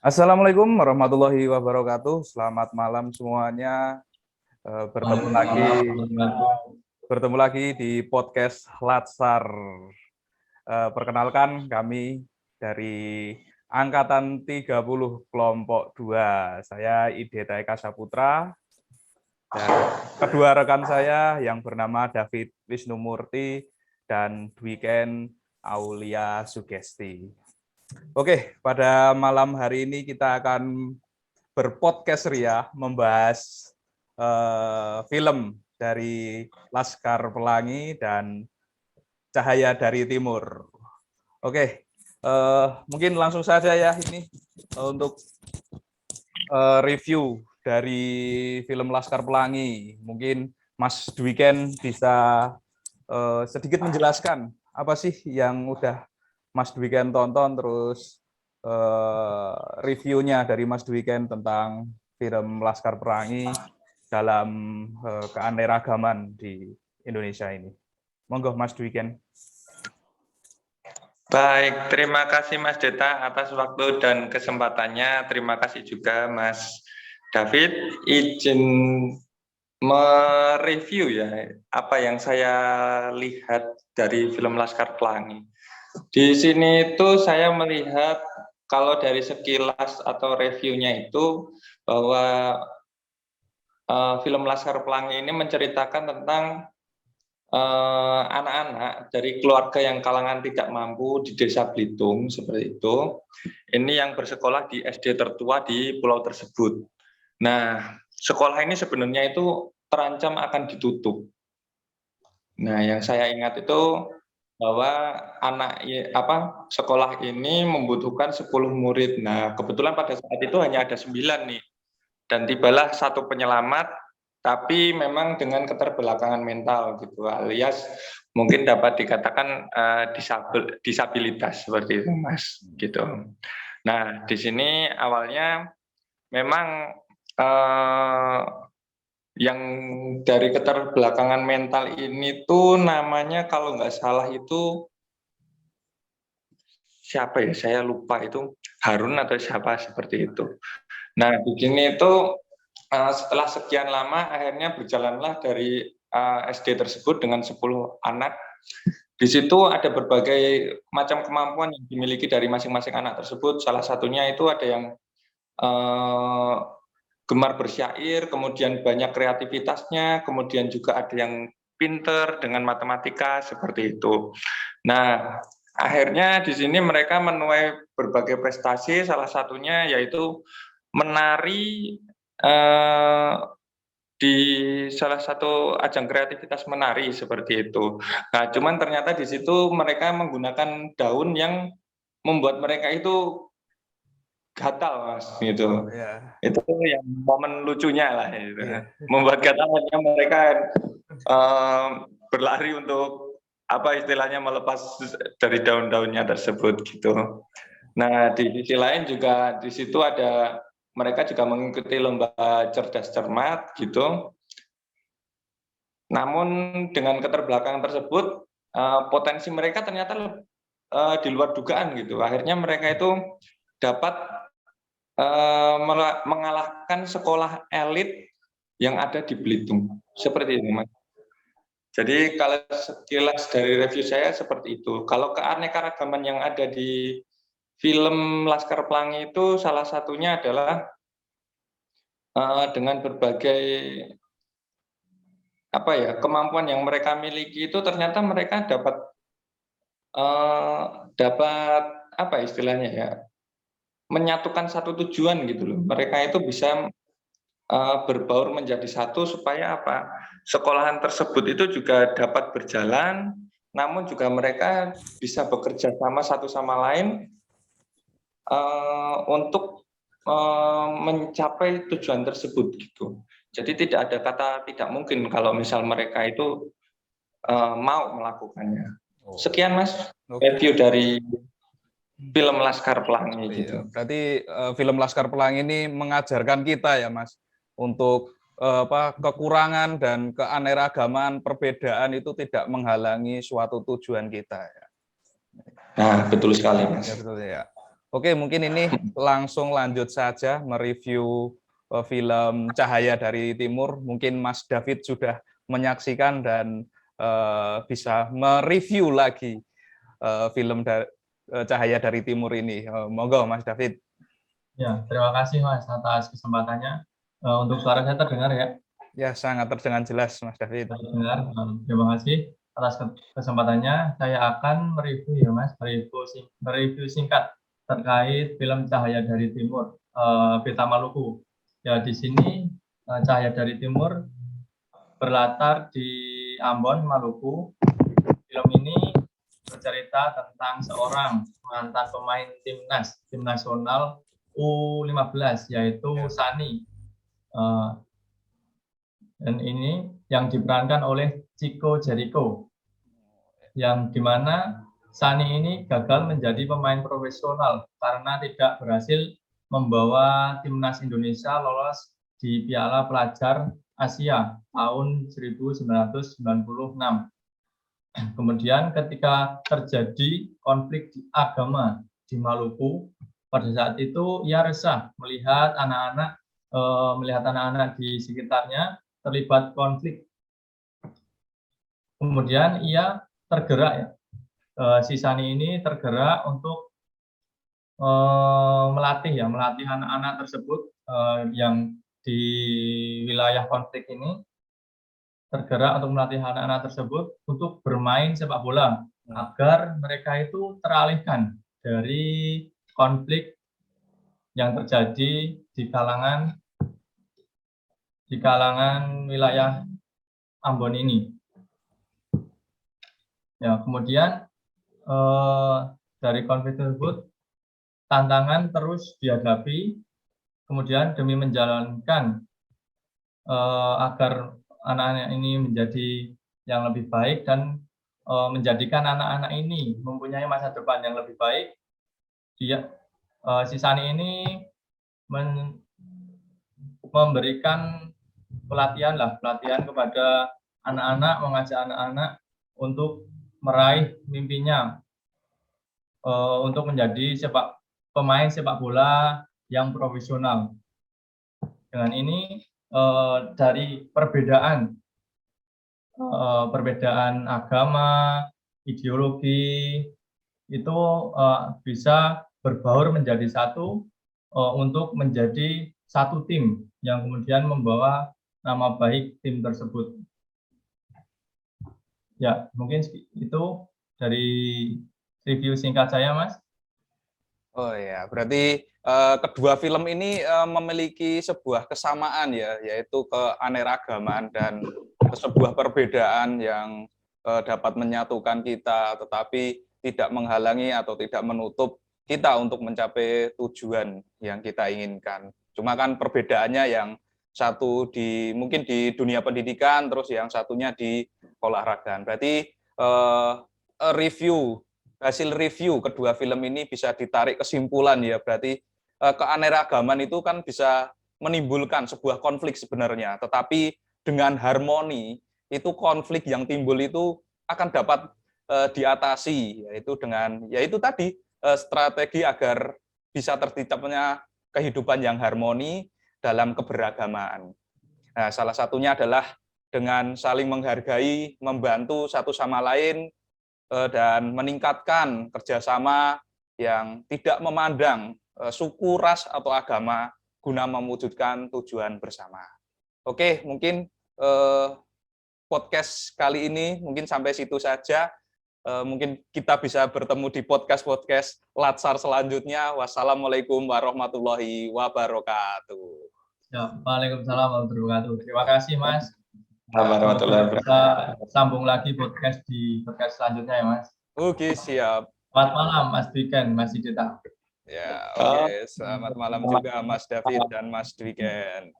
Assalamualaikum warahmatullahi wabarakatuh. Selamat malam semuanya. Bertemu lagi di podcast Latsar. Perkenalkan kami dari Angkatan 30 Kelompok 2. Saya Ideta Eka Saputra dan kedua rekan saya yang bernama David Wisnumurti dan Dwiken Aulia Sugesti. Oke, pada malam hari ini kita akan berpodcast ria membahas film dari Laskar Pelangi dan Cahaya dari Timur. Oke, mungkin langsung saja ya ini untuk review dari film Laskar Pelangi. Mungkin Mas Dwiken bisa sedikit menjelaskan apa sih yang udah Mas Dwiken tonton, terus reviewnya dari Mas Dwiken tentang film Laskar Pelangi dalam keanekaragaman di Indonesia ini. Monggo Mas Dwiken. Baik, terima kasih Mas Deta atas waktu dan kesempatannya. Terima kasih juga Mas David, izin mereview ya apa yang saya lihat dari film Laskar Pelangi. Di sini itu saya melihat kalau dari sekilas atau reviewnya itu bahwa film Laskar Pelangi ini menceritakan tentang anak-anak dari keluarga yang kalangan tidak mampu di Desa Belitung seperti itu. Ini yang bersekolah di SD tertua di pulau tersebut. Nah, sekolah ini sebenarnya itu terancam akan ditutup. Nah, yang saya ingat itu bahwa sekolah ini membutuhkan 10 murid. Nah, kebetulan pada saat itu hanya ada 9 nih. Dan tibalah satu penyelamat, tapi memang dengan keterbelakangan mental gitu, alias mungkin dapat dikatakan disabilitas seperti itu, Mas, gitu. Nah, di sini awalnya memang yang dari keterbelakangan mental ini tuh namanya kalau nggak salah itu siapa ya? Saya lupa itu Harun atau siapa seperti itu. Nah, di sini itu setelah sekian lama akhirnya berjalanlah dari SD tersebut dengan 10 anak. Di situ ada berbagai macam kemampuan yang dimiliki dari masing-masing anak tersebut. Salah satunya itu ada yang gemar bersyair, kemudian banyak kreativitasnya, kemudian juga ada yang pinter dengan matematika seperti itu. Nah, akhirnya di sini mereka menuai berbagai prestasi, salah satunya yaitu menari di salah satu ajang kreativitas menari seperti itu. Nah, cuman ternyata di situ mereka menggunakan daun yang membuat mereka itu gatal, Mas, gitu. Oh ya. Itu yang momen lucunya lah itu. Iya. Membuat gatalnya mereka berlari untuk apa istilahnya melepas dari daun-daunnya tersebut gitu. Nah, di sisi lain juga di situ ada mereka juga mengikuti lomba cerdas cermat gitu. Namun dengan keterbelakangan tersebut potensi mereka ternyata di luar dugaan gitu. Akhirnya mereka itu dapat mengalahkan sekolah elit yang ada di Belitung. Seperti itu, Mas. Jadi kalau sekilas dari review saya seperti itu. Kalau keanekaragaman yang ada di film Laskar Pelangi itu salah satunya adalah dengan berbagai kemampuan yang mereka miliki itu ternyata mereka dapat apa istilahnya ya, menyatukan satu tujuan gitu loh. Mereka itu bisa berbaur menjadi satu supaya apa? Sekolahan tersebut itu juga dapat berjalan, namun juga mereka bisa bekerja sama satu sama lain untuk mencapai tujuan tersebut gitu. Jadi tidak ada kata tidak mungkin kalau misal mereka itu mau melakukannya. Sekian Mas, review dari film Laskar Pelangi gitu. Berarti film Laskar Pelangi ini mengajarkan kita ya Mas, untuk kekurangan dan keanekaragaman perbedaan itu tidak menghalangi suatu tujuan kita ya. Nah, betul sekali Mas. Ya betul ya. Oke, mungkin ini langsung lanjut saja mereview film Cahaya dari Timur. Mungkin Mas David sudah menyaksikan dan bisa mereview lagi film Cahaya dari Timur ini. Monggo, Mas David. Ya, terima kasih Mas atas kesempatannya. Untuk suara saya terdengar ya? Ya, sangat terdengar jelas, Mas David. Terdengar. Terima kasih atas kesempatannya. Saya akan mereview ya Mas, mereview singkat terkait film Cahaya dari Timur, Beta Maluku. Ya, di sini Cahaya dari Timur berlatar di Ambon, Maluku. Film ini bercerita tentang seorang mantan pemain tim nasional U15, yaitu Sani. Dan ini yang diperankan oleh Chico Jericho, yang dimana Sani ini gagal menjadi pemain profesional karena tidak berhasil membawa timnas Indonesia lolos di Piala Pelajar Asia tahun 1996. Kemudian ketika terjadi konflik agama di Maluku, pada saat itu ia resah melihat anak-anak di sekitarnya terlibat konflik. Kemudian ia tergerak ya. Si Sani ini tergerak untuk melatih anak-anak tersebut yang di wilayah konflik ini, tergerak untuk melatih anak-anak tersebut untuk bermain sepak bola agar mereka itu teralihkan dari konflik yang terjadi di kalangan wilayah Ambon ini. Ya, kemudian dari konflik tersebut tantangan terus dihadapi. Kemudian demi menjalankan agar anak-anak ini menjadi yang lebih baik dan menjadikan anak-anak ini mempunyai masa depan yang lebih baik, si Sani ini memberikan pelatihan kepada anak-anak, mengajak anak-anak untuk meraih mimpinya untuk menjadi pemain sepak bola yang profesional. Dengan ini dari perbedaan agama, ideologi itu bisa berbaur menjadi satu untuk menjadi satu tim yang kemudian membawa nama baik tim tersebut. Ya, mungkin itu dari review singkat saya, Mas. Oh ya, berarti kedua film ini memiliki sebuah kesamaan ya, yaitu keanekaragaman dan sebuah perbedaan yang dapat menyatukan kita, tetapi tidak menghalangi atau tidak menutup kita untuk mencapai tujuan yang kita inginkan. Cuma kan perbedaannya yang satu mungkin di dunia pendidikan, terus yang satunya di olahraga. Berarti hasil review kedua film ini bisa ditarik kesimpulan ya, berarti keanekaragaman itu kan bisa menimbulkan sebuah konflik sebenarnya, tetapi dengan harmoni itu konflik yang timbul itu akan dapat diatasi, yaitu tadi strategi agar bisa terciptanya kehidupan yang harmoni dalam keberagaman. Nah, salah satunya adalah dengan saling menghargai, membantu satu sama lain, dan meningkatkan kerjasama yang tidak memandang suku, ras, atau agama guna mewujudkan tujuan bersama. Oke, mungkin podcast kali ini mungkin sampai situ saja. Mungkin kita bisa bertemu di podcast Latsar selanjutnya. Wassalamualaikum warahmatullahi wabarakatuh. Ya, Waalaikumsalam warahmatullahi wabarakatuh. Terima kasih, Mas. Kita sambung lagi podcast selanjutnya ya, Mas. Oke, siap. Selamat malam, Mas Dwiken, Mas Idita. Ya, oke. Selamat malam juga Mas David dan Mas Dwiken.